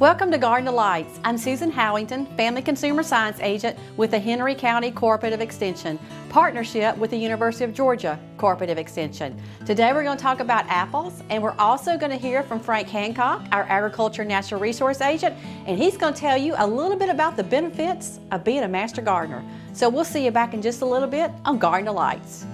Welcome to Gardner Lights. I'm Susan Howington, Family Consumer Science Agent with the Henry County Cooperative Extension, partnership with the University of Georgia Cooperative Extension. Today we're going to talk about apples, and we're also going to hear from Frank Hancock, our Agriculture Natural Resource Agent, and he's going to tell you a little bit about the benefits of being a master gardener. So we'll see you back in just a little bit on Gardner Lights.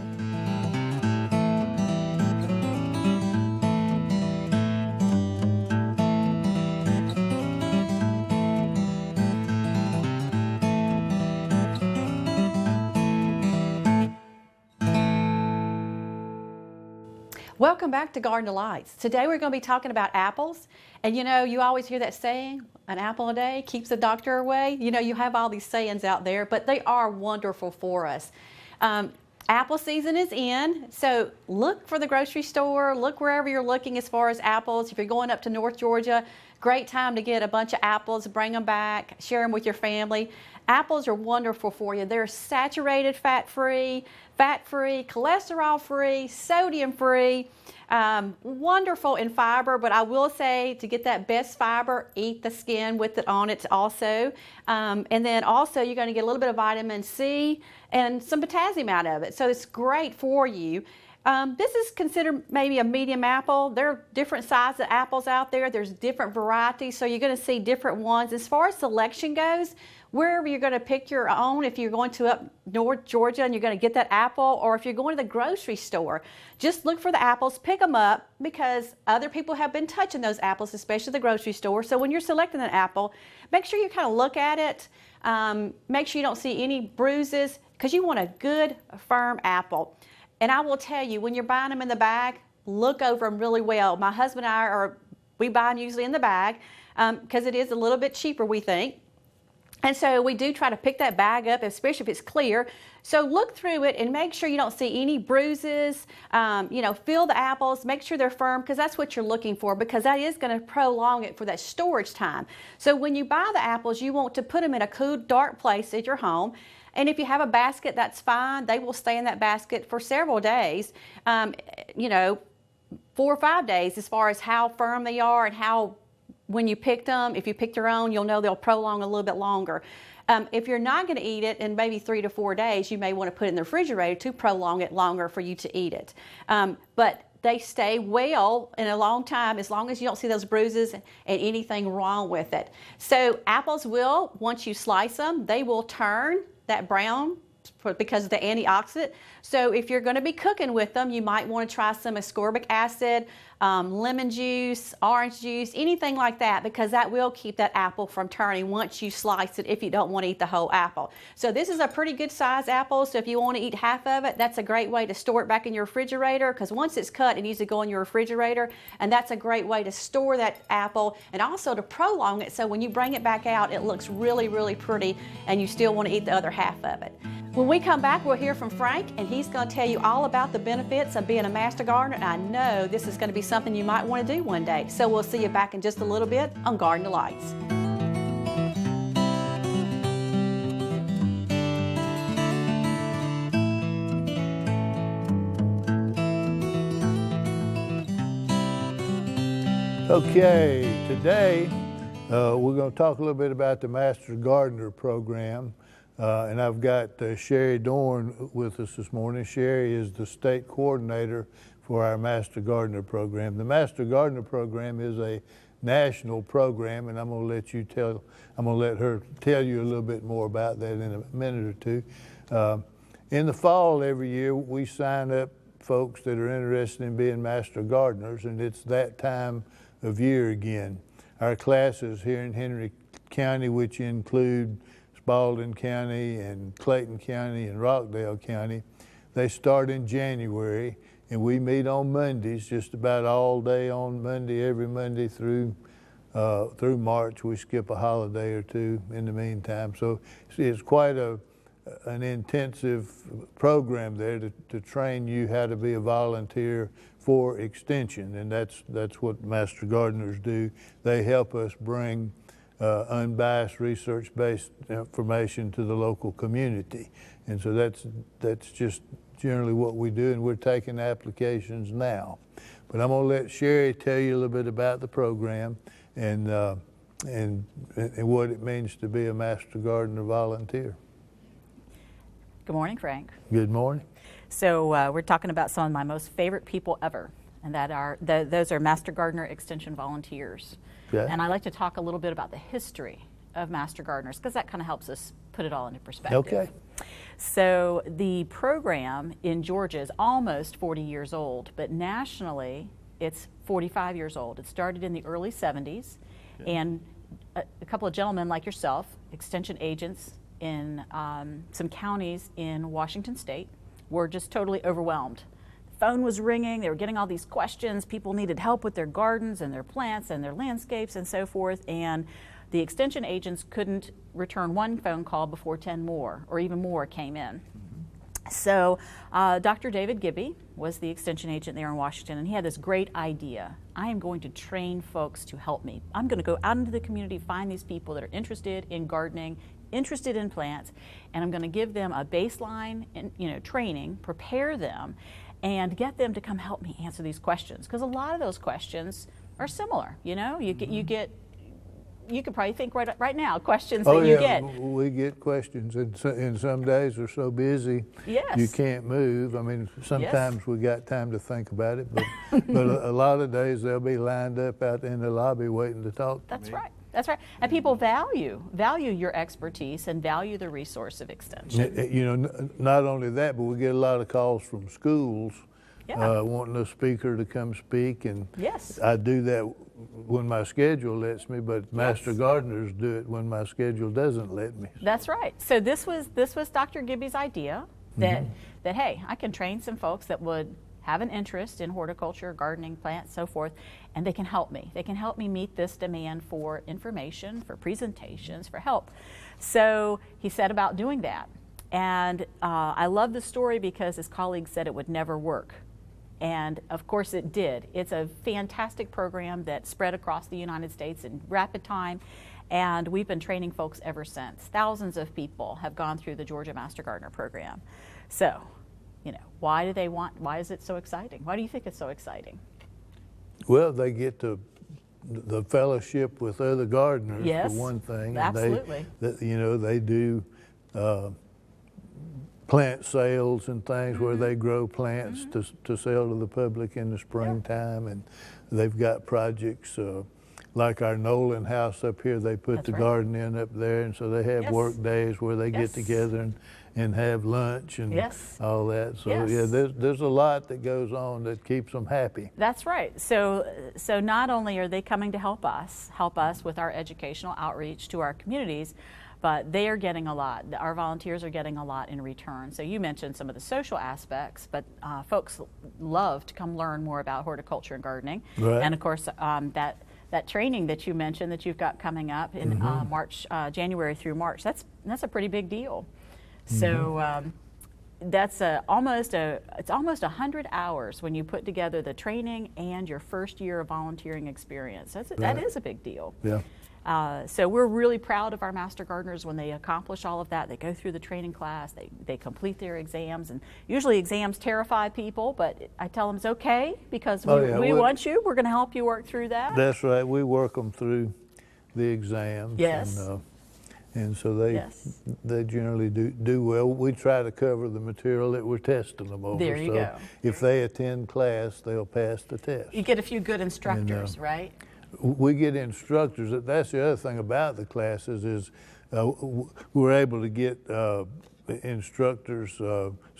Welcome back to Gardner Lights. Today we're going to be talking about apples. And you know, you always hear that saying, an apple a day keeps the doctor away. You know, you have all these sayings out there, but they are wonderful for us. Apple season is in, so look for the grocery store, look wherever you're looking as far as apples. If you're going up to North Georgia, great time to get a bunch of apples, bring them back, share them with your family. Apples are wonderful for you. They're saturated fat-free, cholesterol-free, sodium-free, wonderful in fiber, but I will say to get that best fiber, eat the skin with it on it also. And then also you're going to get a little bit of vitamin C and some potassium out of it. So it's great for you. This is considered maybe a medium apple. There are different sizes of apples out there. There's different varieties, so you're going to see different ones. As far as selection goes, wherever you're going to pick your own, if you're going to up North Georgia and you're going to get that apple, or if you're going to the grocery store, just look for the apples, pick them up, because other people have been touching those apples, especially the grocery store. So when you're selecting an apple, make sure you kind of look at it. Make sure you don't see any bruises, because you want a good, firm apple. And I will tell you, when you're buying them in the bag, look over them really well. My husband and I we buy them usually in the bag because it is a little bit cheaper, we think. And so we do try to pick that bag up, especially if it's clear. So look through it and make sure you don't see any bruises. You know, feel the apples, make sure they're firm, because that's what you're looking for, because that is going to prolong it for that storage time. So when you buy the apples, you want to put them in a cool, dark place at your home. And if you have a basket, that's fine. They will stay in that basket for several days, you know, 4 or 5 days, as far as how firm they are and how, when you picked them, if you picked your own, you'll know they'll prolong a little bit longer. If you're not going to eat it in maybe 3 to 4 days, you may want to put it in the refrigerator to prolong it longer for you to eat it. But they stay well in a long time, as long as you don't see those bruises and anything wrong with it. So apples will, once you slice them, they will turn that brown because of the antioxidant. So if you're going to be cooking with them, you might want to try some ascorbic acid, lemon juice, orange juice, anything like that, because that will keep that apple from turning once you slice it, if you don't want to eat the whole apple. So this is a pretty good size apple, so if you want to eat half of it, that's a great way to store it back in your refrigerator, because once it's cut, it needs to go in your refrigerator, and that's a great way to store that apple and also to prolong it, so when you bring it back out, it looks really, really pretty, and you still want to eat the other half of it. When we come back, we'll hear from Frank, and he's going to tell you all about the benefits of being a master gardener, and I know this is going to be something you might want to do one day. So we'll see you back in just a little bit on Gardner Lights. Okay, today we're going to talk a little bit about the Master Gardener program. And I've got Sheri Dorn with us this morning. Sheri is the state coordinator for our Master Gardener program. The Master Gardener program is a national program, and I'm going to let her tell you a little bit more about that in a minute or two. In the fall every year, we sign up folks that are interested in being master gardeners, and it's that time of year again. Our classes here in Henry County, which include Spalding County and Clayton County and Rockdale County, they start in January, and we meet on Mondays, just about all day on Monday, every Monday through March. We skip a holiday or two in the meantime. So it's quite an intensive program there to train you how to be a volunteer for Extension, and that's what Master Gardeners do. They help us bring unbiased research-based information to the local community. And so that's just generally what we do, and we're taking applications now. But I'm going to let Sheri tell you a little bit about the program and and what it means to be a Master Gardener volunteer. Good morning, Frank. Good morning. So we're talking about some of my most favorite people ever, and those are Master Gardener Extension volunteers. Okay. And I like to talk a little bit about the history of Master Gardeners, because that kind of helps us put it all into perspective. Okay. So the program in Georgia is almost 40 years old, but nationally it's 45 years old. It started in the early 70s, and a couple of gentlemen like yourself, extension agents in some counties in Washington State, were just totally overwhelmed. The phone was ringing, they were getting all these questions, people needed help with their gardens and their plants and their landscapes and so forth, and the extension agents couldn't return one phone call before 10 more or even more came in. So Dr. David Gibby was the extension agent there in Washington, and he had this great idea. I am going to train folks to help me. I'm going to go out into the community, find these people that are interested in gardening, interested in plants, and I'm going to give them a baseline training, prepare them, and get them to come help me answer these questions. Because a lot of those questions are similar. You could probably think right now questions that you get. We get questions, and some days are so busy you can't move. I mean, sometimes we got time to think about it, but a lot of days they'll be lined up out in the lobby waiting to talk to me. That's right. That's right. And people value your expertise and value the resource of extension. Not only that, but we get a lot of calls from schools wanting a speaker to come speak, and I do that when my schedule lets me, but Master Gardeners do it when my schedule doesn't let me. That's right. So this was Dr. Gibby's idea that hey, I can train some folks that would have an interest in horticulture, gardening, plants, so forth, and they can help me. They can help me meet this demand for information, for presentations, for help. So he set about doing that. And I love the story because his colleagues said it would never work. And of course it did. It's a fantastic program that spread across the United States in rapid time, and we've been training folks ever since. Thousands of people have gone through the Georgia Master Gardener program. So, why is it so exciting? Why do you think it's so exciting? Well, they get the fellowship with other gardeners, for one thing. Absolutely. And they do plant sales and things where they grow plants to sell to the public in the springtime, and they've got projects like our Nolan house up here. They put the garden in up there, and so they have work days where they get together and have lunch and all that. So there's a lot that goes on that keeps them happy. That's right. So not only are they coming to help us with our educational outreach to our communities, but they are getting a lot. Our volunteers are getting a lot in return. So you mentioned some of the social aspects, but folks love to come learn more about horticulture and gardening. Right. And of course, that training that you mentioned that you've got coming up in January through March, that's a pretty big deal. So that's almost 100 hours when you put together the training and your first year of volunteering experience. That is a big deal. Yeah. So we're really proud of our Master Gardeners when they accomplish all of that. They go through the training class, they complete their exams, and usually exams terrify people, but I tell them it's okay because we want you. We're going to help you work through that. That's right. We work them through the exams. Yes. And so they generally do well. We try to cover the material that we're testing them over. There you go. If they attend class, they'll pass the test. You get a few good instructors, right? We get instructors. That's the other thing about the classes is we're able to get instructors,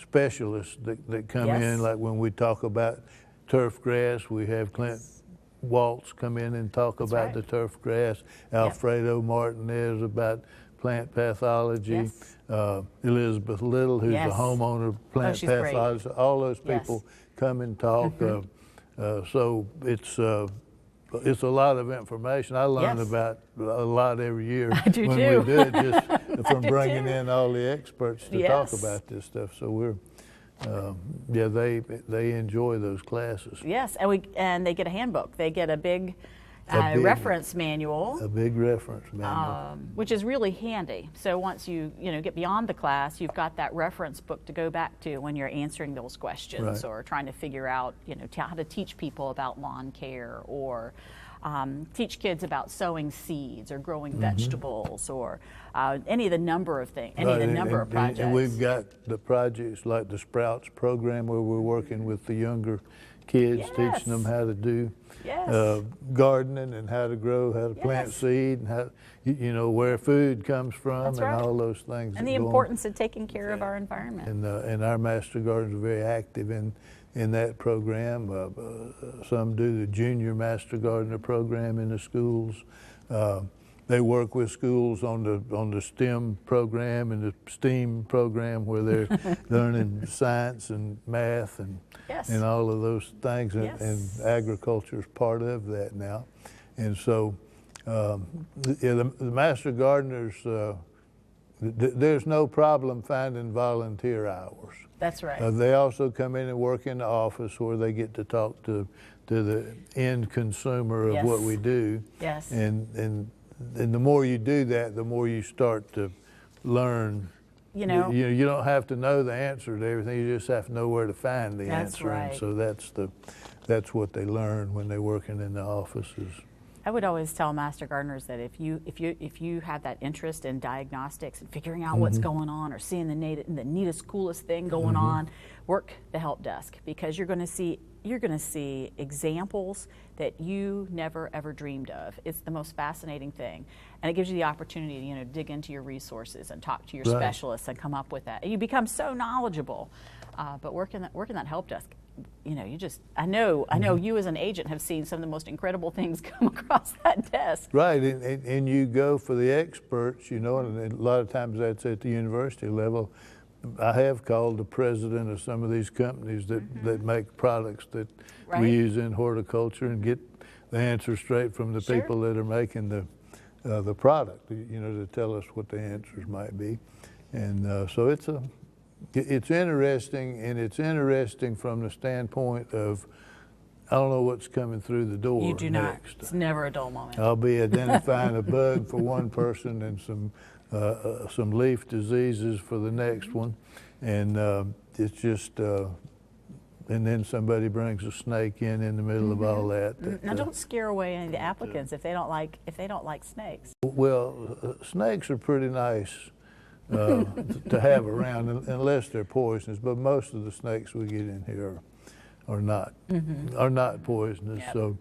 specialists that come in. Like when we talk about turf grass, we have Clint Waltz come in and talk about the turf grass. Alfredo Martinez about plant pathology. Elizabeth Little, who's a homeowner plant pathologist. All those people come and talk. So it's a lot of information. I learn about a lot every year when we do it, just from bringing in all the experts to talk about this stuff. So we're, they enjoy those classes. Yes, and they get a handbook. They get a big reference manual. A big reference manual. Which is really handy. So once you get beyond the class, you've got that reference book to go back to when you're answering those questions or trying to figure out how to teach people about lawn care or teach kids about sowing seeds or growing vegetables or any of the number of things, any of the number of projects. And we've got the projects like the Sprouts program where we're working with the younger kids, teaching them how to do gardening and how to grow, how to plant seed, and how, you know, where food comes from. That's right. all those things. And the importance of taking care of our environment. And our Master Gardeners are very active in that program. Some do the Junior Master Gardener program in the schools. They work with schools on the STEM program and the STEAM program where they're learning science and math and all of those things. And agriculture is part of that now. And so the Master Gardeners, there's no problem finding volunteer hours. That's right. They also come in and work in the office where they get to talk to the end consumer of what we do. Yes. And the more you do that, the more you start to learn. You know, you don't have to know the answer to everything. You just have to know where to find the answer. Right. And so that's what they learn when they're working in the offices. I would always tell Master Gardeners that if you have that interest in diagnostics and figuring out what's going on or seeing the neatest, coolest thing going on, work the help desk, because you're going to see examples that you never ever dreamed of. It's the most fascinating thing, and it gives you the opportunity to dig into your resources and talk to your specialists and come up with that. And you become so knowledgeable. But working that help desk, I know you as an agent have seen some of the most incredible things come across that desk. Right, and you go for the experts, and a lot of times that's at the university level. I have called the president of some of these companies that make products that we use in horticulture and get the answer straight from the people that are making the product, to tell us what the answers might be. And so it's interesting, and it's interesting from the standpoint of I don't know what's coming through the door. You do not. Next. It's never a dull moment. I'll be identifying a bug for one person and some leaf diseases for the next one, and it's just. And then somebody brings a snake in the middle of all that. Now, don't scare away any of the applicants if they don't like snakes. Well, snakes are pretty nice. To have around, unless they're poisonous. But most of the snakes we get in here are not poisonous. Yep.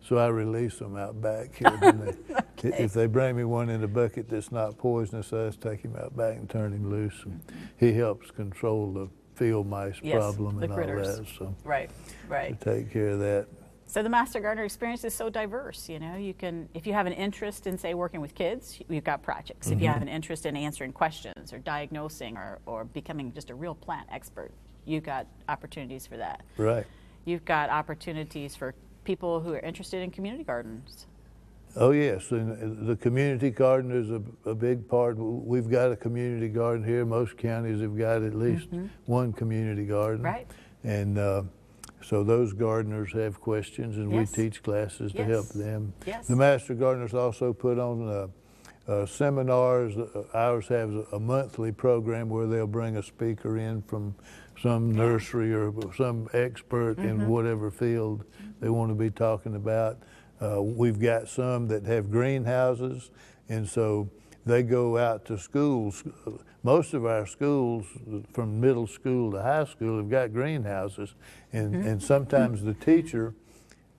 So I release them out back here. If they bring me one in a bucket that's not poisonous, I just take him out back and turn him loose. And he helps control the field mice problem and critters. All that. So right. To take care of that. So the Master Gardener experience is so diverse. You can, if you have an interest in, say, working with kids, we've got projects. If you have an interest in answering questions or diagnosing or becoming just a real plant expert, you've got opportunities for that. Right. You've got opportunities for people who are interested in community gardens. Oh yes, and the community garden is a big part. We've got a community garden here. Most counties have got at least one community garden. Right. And so those gardeners have questions, and we teach classes to help them. Yes. The Master Gardeners also put on seminars. Ours has a monthly program where they'll bring a speaker in from some nursery or some expert in whatever field they want to be talking about. We've got some that have greenhouses, and so they go out to schools. Most of our schools, from middle school to high school, have got greenhouses, and sometimes the teacher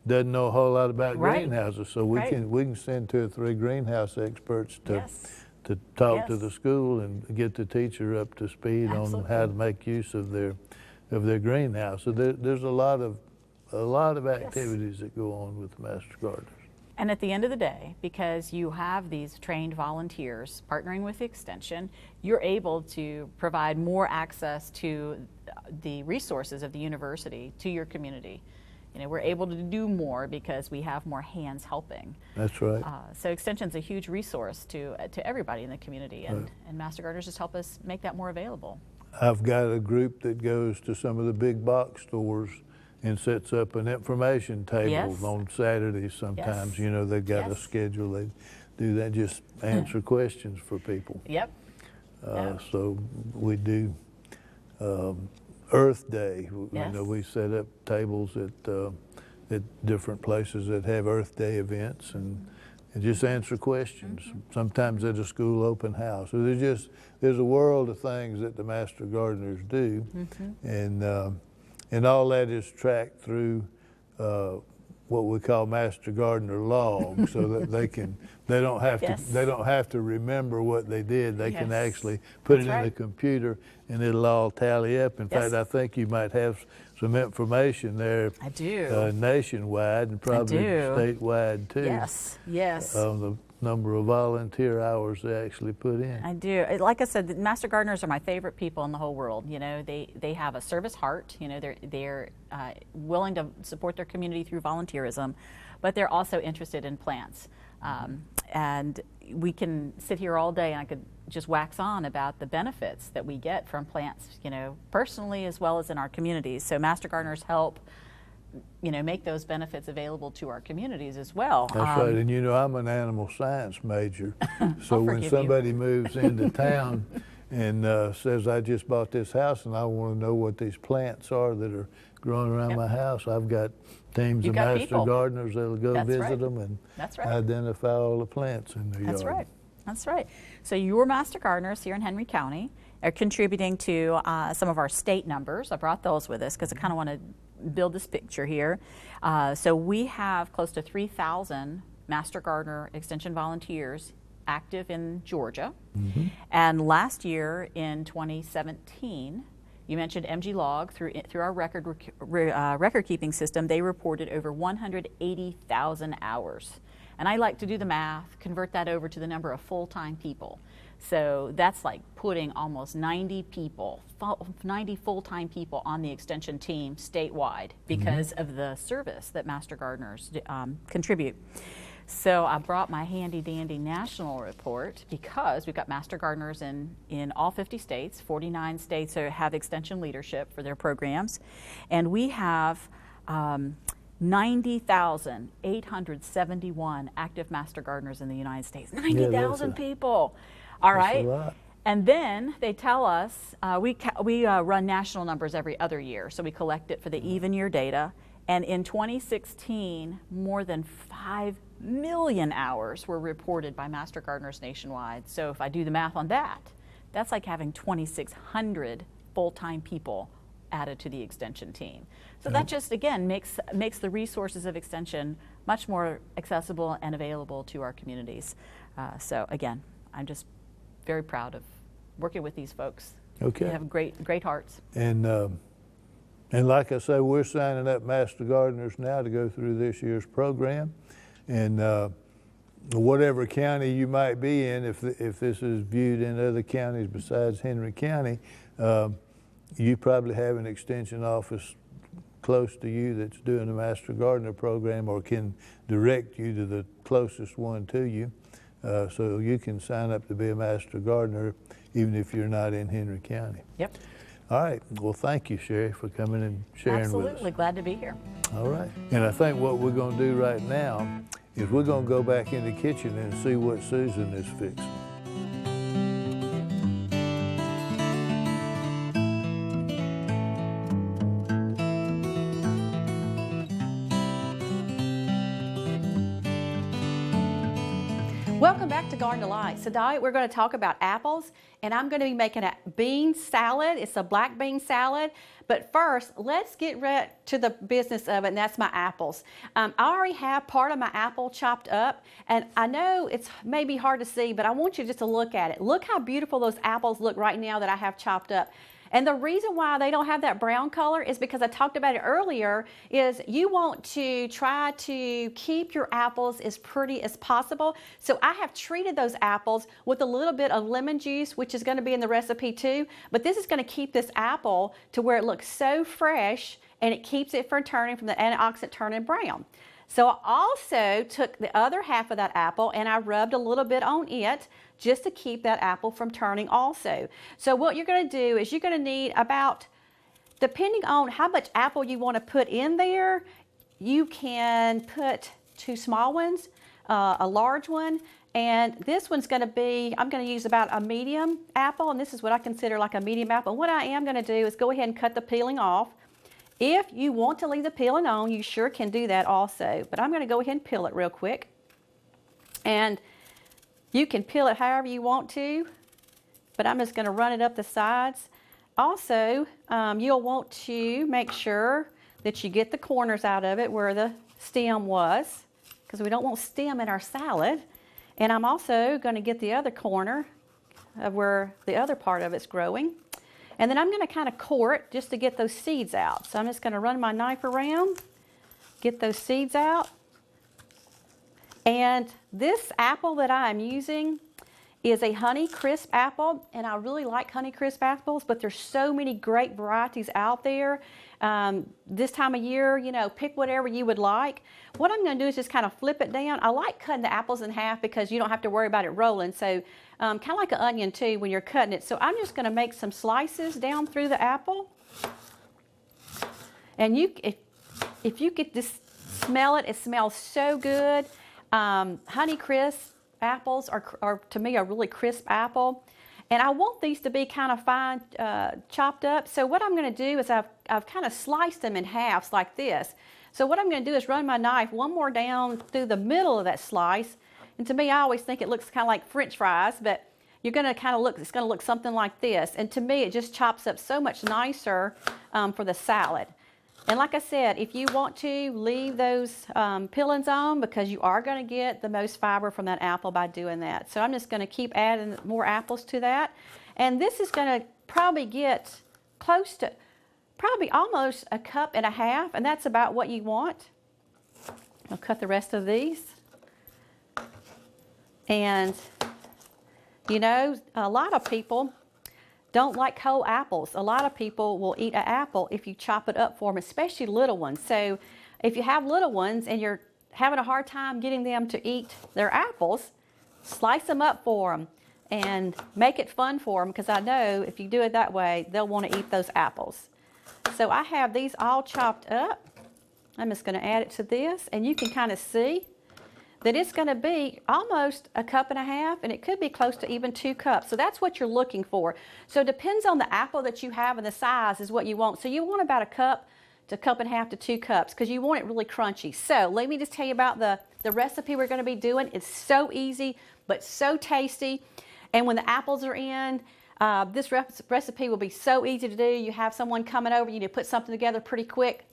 doesn't know a whole lot about greenhouses, so we can send 2 or 3 greenhouse experts to talk to the school and get the teacher up to speed on how to make use of their greenhouse. So there's a lot of activities that go on with the Master Gardeners. And at the end of the day, because you have these trained volunteers partnering with the Extension, you're able to provide more access to the resources of the university to your community. We're able to do more because we have more hands helping. That's right. So Extension's a huge resource to everybody in the community, and Master Gardeners just help us make that more available. I've got a group that goes to some of the big box stores and sets up an information table on Saturdays sometimes. They've got a schedule. They do that, just answer questions for people. Yep. So we do Earth Day. We set up tables at different places that have Earth Day events, and just answer questions. Sometimes at a school open house. So there's a world of things that the Master Gardeners do, and all that is tracked through what we call Master Gardener logs, so that they don't have to remember what they did. They can actually put it in the computer, and it'll all tally up. In fact, I think you might have some information there. I do. Nationwide and probably statewide too. Yes. On the number of volunteer hours they actually put in. I do. Like I said, the Master Gardeners are my favorite people in the whole world. You know, they have a service heart. You know, they're willing to support their community through volunteerism, but they're also interested in plants. And we can sit here all day, and I could just wax on about the benefits that we get from plants, you know, personally as well as in our communities. So Master Gardeners help, you know, make those benefits available to our communities as well. That's right, and you know, I'm an animal science major, so when somebody moves into town and says, I just bought this house and I want to know what these plants are that are growing around my house, I've got teams of Master Gardeners that'll go visit them and identify all the plants in their yard. That's right. So your Master Gardeners here in Henry County are contributing to some of our state numbers. I brought those with us because I kind of want to build this picture here. So we have close to 3,000 Master Gardener Extension volunteers active in Georgia. And last year in 2017, you mentioned MG Log, through our record keeping system, they reported over 180,000 hours. And I like to do the math, convert that over to the number of full-time people. So that's like putting almost 90 full-time people on the extension team statewide because of the service that Master Gardeners contribute. So I brought my handy-dandy national report because we've got Master Gardeners in all 50 states. 49 states have extension leadership for their programs. And we have 90,871 active Master Gardeners in the United States. 90,000 people. All right. That's a lot. And then they tell us, we run national numbers every other year, so we collect it for the even year data. And in 2016, more than 5 million hours were reported by Master Gardeners nationwide. So if I do the math on that, that's like having 2,600 full-time people added to the extension team. So that just, again, makes the resources of extension much more accessible and available to our communities. So again, I'm just very proud of working with these folks. Okay. They have great hearts. And like I say, we're signing up Master Gardeners now to go through this year's program. And whatever county you might be in, if this is viewed in other counties besides Henry County, you probably have an extension office close to you that's doing the Master Gardener program or can direct you to the closest one to you. So you can sign up to be a Master Gardener even if you're not in Henry County. Yep. All right. Well, thank you, Sheri, for coming and sharing with us. Absolutely. Glad to be here. All right. And I think what we're going to do right now is we're going to go back in the kitchen and see what Susan is fixing. Welcome back to Garden Delight. So tonight we're going to talk about apples, and I'm going to be making a bean salad. It's a black bean salad. But first, let's get right to the business of it, and that's my apples. I already have part of my apple chopped up, and I know it's maybe hard to see, but I want you just to look at it. Look how beautiful those apples look right now that I have chopped up. And the reason why they don't have that brown color is because I talked about it earlier, is you want to try to keep your apples as pretty as possible. So I have treated those apples with a little bit of lemon juice, which is going to be in the recipe too. But this is going to keep this apple to where it looks so fresh, and it keeps it from turning from the antioxidant turning brown. So I also took the other half of that apple and I rubbed a little bit on it just to keep that apple from turning also. So what you're going to do is you're going to need about, depending on how much apple you want to put in there, you can put 2 small ones, a large one, and this one's going to be, I'm going to use about a medium apple, and this is what I consider like a medium apple. What I am going to do is go ahead and cut the peeling off. If you want to leave the peeling on, you sure can do that also. But I'm going to go ahead and peel it real quick. And you can peel it however you want to, but I'm just going to run it up the sides. Also, you'll want to make sure that you get the corners out of it where the stem was, because we don't want stem in our salad. And I'm also going to get the other corner of where the other part of it's growing. And then I'm going to kind of core it just to get those seeds out. So I'm just going to run my knife around, get those seeds out. And this apple that I'm using is a Honeycrisp apple, and I really like Honeycrisp apples, but there's so many great varieties out there. This time of year, you know, pick whatever you would like. What I'm going to do is just kind of flip it down. I like cutting the apples in half because you don't have to worry about it rolling. So kind of like an onion too when you're cutting it. So I'm just going to make some slices down through the apple. And if you could just smell it, it smells so good. Honeycrisp apples are to me a really crisp apple, and I want these to be kind of fine chopped up. So what I'm going to do is I've kind of sliced them in halves like this. So what I'm going to do is run my knife one more down through the middle of that slice, and to me I always think it looks kind of like French fries, but you're going to kind of look, it's going to look something like this, and to me it just chops up so much nicer for the salad. And like I said, if you want to leave those peelings on, because you are going to get the most fiber from that apple by doing that. So I'm just going to keep adding more apples to that. And this is going to probably get close to, probably almost a cup and a half, and that's about what you want. I'll cut the rest of these. And, you know, a lot of people don't like whole apples. A lot of people will eat an apple if you chop it up for them, especially little ones. So if you have little ones and you're having a hard time getting them to eat their apples, slice them up for them and make it fun for them, because I know if you do it that way, they'll want to eat those apples. So I have these all chopped up. I'm just going to add it to this, and you can kind of see that it's going to be almost a cup and a half, and it could be close to even 2 cups. So that's what you're looking for. So it depends on the apple that you have and the size is what you want. So you want about a cup to cup and a half to 2 cups, because you want it really crunchy. So let me just tell you about the recipe we're going to be doing. It's so easy, but so tasty. And when the apples are in, this recipe will be so easy to do. You have someone coming over, you need to put something together pretty quick.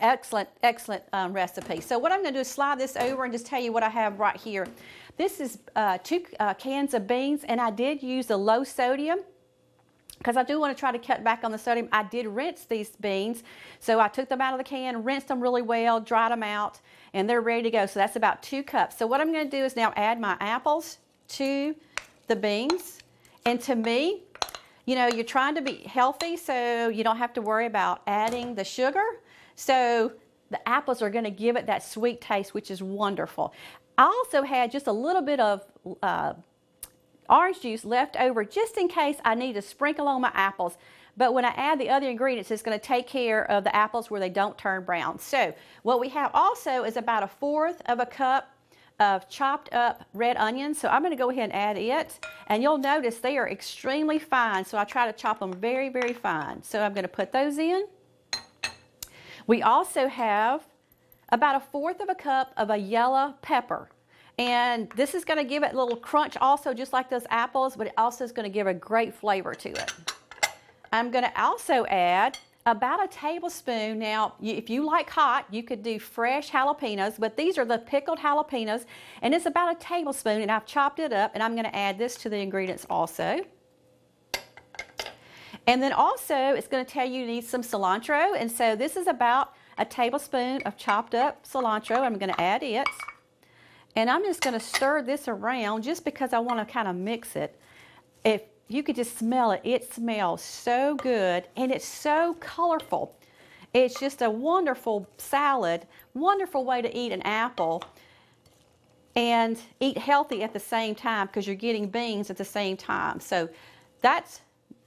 Excellent, excellent recipe. So what I'm going to do is slide this over and just tell you what I have right here. This is 2 cans of beans, and I did use the low sodium because I do want to try to cut back on the sodium. I did rinse these beans, so I took them out of the can, rinsed them really well, dried them out, and they're ready to go. So that's about 2 cups. So what I'm going to do is now add my apples to the beans. And to me, you know, you're trying to be healthy, so you don't have to worry about adding the sugar. So the apples are going to give it that sweet taste, which is wonderful. I also had just a little bit of orange juice left over just in case I need to sprinkle on my apples. But when I add the other ingredients, it's going to take care of the apples where they don't turn brown. So what we have also is about 1/4 of a cup of chopped up red onions. So I'm going to go ahead and add it. And you'll notice they are extremely fine. So I try to chop them very, very fine. So I'm going to put those in. We also have about 1/4 of a cup of a yellow pepper. And this is going to give it a little crunch also, just like those apples, but it also is going to give a great flavor to it. I'm going to also add about 1 tablespoon. Now, if you like hot, you could do fresh jalapenos, but these are the pickled jalapenos, and it's about 1 tablespoon, and I've chopped it up, and I'm going to add this to the ingredients also. And then also, it's going to tell you need some cilantro, and so this is about 1 tablespoon of chopped up cilantro. I'm going to add it, and I'm just going to stir this around just because I want to kind of mix it. If you could just smell it, it smells so good, and it's so colorful. It's just a wonderful salad, wonderful way to eat an apple and eat healthy at the same time, because you're getting beans at the same time. So that's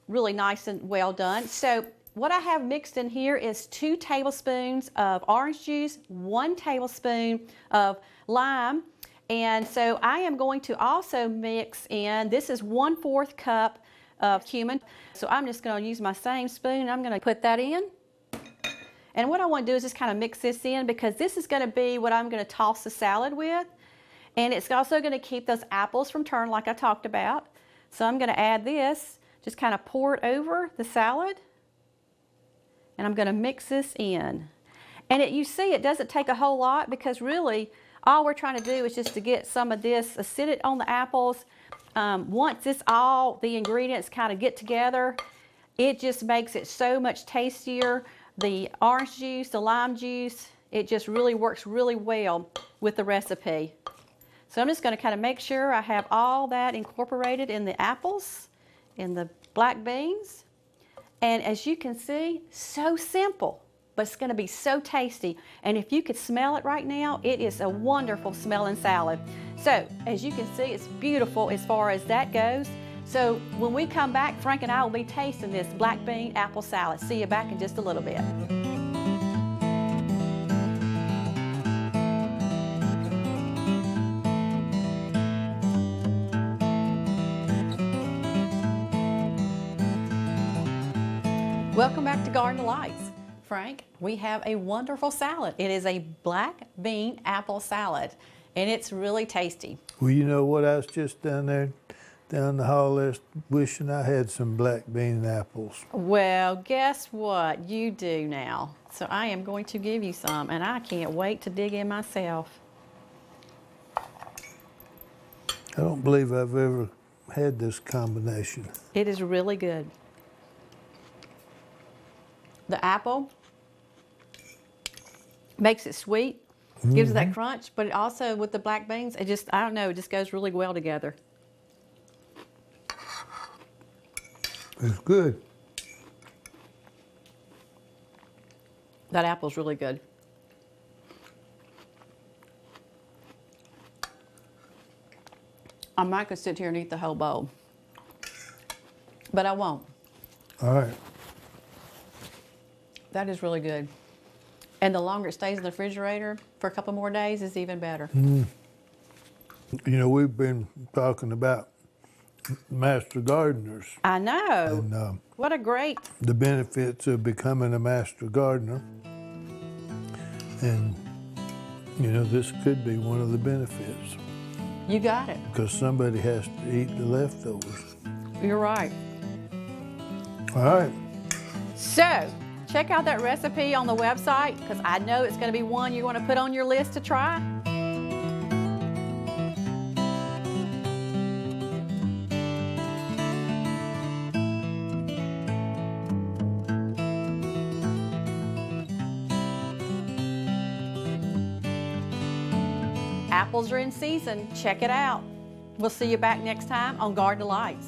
really nice and well done. So what I have mixed in here is 2 tablespoons of orange juice, 1 tablespoon of lime, and so I am going to also mix in, this is 1/4 cup of cumin. So I'm just going to use my same spoon, I'm going to put that in. And what I want to do is just kind of mix this in, because this is going to be what I'm going to toss the salad with. And it's also going to keep those apples from turning like I talked about. So I'm going to add this, just kind of pour it over the salad. And I'm going to mix this in. And you see it doesn't take a whole lot, because really all we're trying to do is just to get some of this acidity on the apples. Once the ingredients kind of get together, it just makes it so much tastier. The orange juice, the lime juice, it just really works really well with the recipe. So I'm just going to kind of make sure I have all that incorporated in the apples, in the black beans. And as you can see, so simple, but it's going to be so tasty. And if you could smell it right now, it is a wonderful smelling salad. So as you can see, it's beautiful as far as that goes. So when we come back, Frank and I will be tasting this black bean apple salad. See you back in just a little bit. Welcome back to Garden Delights. Frank, we have a wonderful salad. It is a black bean apple salad, and it's really tasty. Well, you know what? I was just down the hall there wishing I had some black bean apples. Well, guess what? You do now. So I am going to give you some, and I can't wait to dig in myself. I don't believe I've ever had this combination. It is really good. The apple makes it sweet, gives it that crunch, but it also, with the black beans, it just, I don't know, it just goes really well together. It's good. That apple's really good. I might could sit here and eat the whole bowl, but I won't. All right. That is really good. And the longer it stays in the refrigerator for a couple more days is even better. You know, we've been talking about master gardeners. I know. And What a great. the benefits of becoming a master gardener. And, you know, this could be one of the benefits, You got it. because somebody has to eat the leftovers. You're right. All right. So, check out that recipe on the website, because I know it's going to be one you want to put on your list to try. Apples are in season. Check it out. We'll see you back next time on Garden Delights.